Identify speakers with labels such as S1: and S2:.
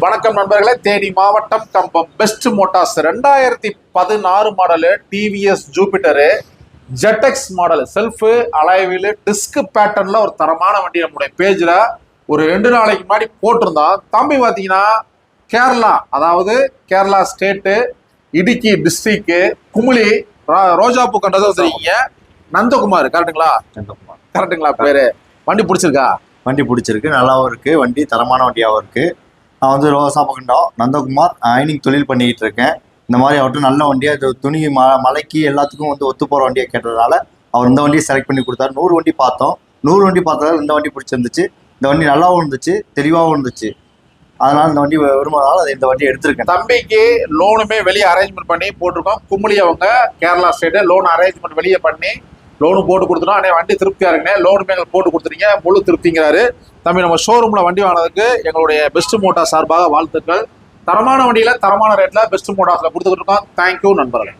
S1: வணக்கம் நண்பர்களே, தேனி மாவட்டம் Kambam best motors 2016 model TVS Jupiter ஜெட்டெக்ஸ் மாடல் செல்ஃப் அலைவில் டிஸ்க் பேட்டர்ன்ல ஒரு தரமான வண்டி நம்முடைய பேஜ்ல ஒரு 2 நாளைக்கு முன்னாடி போட்டிருந்தோம். தம்பி பார்த்தீங்கன்னா கேரளா, அதாவது கேரளா ஸ்டேட்டு இடுக்கி டிஸ்ட்ரிக்ட் குமுளி ரோஜாப்பூ கண்டதை தெரியுங்க. நந்தகுமார் கரெக்டுங்களா? கரெக்டுங்களா பேரு? வண்டி பிடிச்சிருக்கா?
S2: வண்டி பிடிச்சிருக்கு, நல்லாவும் இருக்கு. வண்டி தரமான வண்டியாகவும் இருக்கு. நான் வந்து ரோசாப்பக்கண்டம் நந்தகுமார் ஐனிங் தொழில் பண்ணிக்கிட்டு இருக்கேன். இந்த மாதிரி அவர்கிட்ட நல்ல வண்டியாக துணி மலைக்கு எல்லாத்துக்கும் வந்து ஒத்து போகிற வண்டியை கேட்டதுனால அவர் இந்த வண்டியை செலக்ட் பண்ணி கொடுத்தாரு. 100 வண்டி பார்த்தோம். 100 வண்டி பார்த்ததால இந்த வண்டி பிடிச்சிருந்துச்சு. இந்த வண்டி நல்லாவும் இருந்துச்சு, தெளிவாகவும் இருந்துச்சு. அதனால இந்த வண்டி விரும்புறதால இந்த வண்டி எடுத்திருக்கேன்.
S1: தம்பிக்கு லோனுமே வெளியே அரேஞ்ச்மெண்ட் பண்ணி போட்டிருக்கோம். குமுளி அவங்க கேரளா ஸ்டேட்டு லோன் அரேஞ்ச்மெண்ட் வெளியே பண்ணி லோனு போட்டு கொடுத்துட்டோம். ஆனால் வண்டி திருப்தியாக இருக்குண்ணே. லோனுமே எங்களுக்கு போட்டு கொடுத்துருங்க, முழு திருப்திங்கிறாரு தம்பி. நம்ம ஷோரூமில் வண்டி வாங்கினதுக்கு எங்களுடைய பெஸ்ட் மோட்டார் சார்பாக வாழ்த்துக்கள். தரமான வண்டியில் தரமான ரேட்டில் பெஸ்ட் மோட்டார்ஸில் கொடுத்துக்கிட்டு இருக்கோம். தேங்க்யூ நண்பர்களே.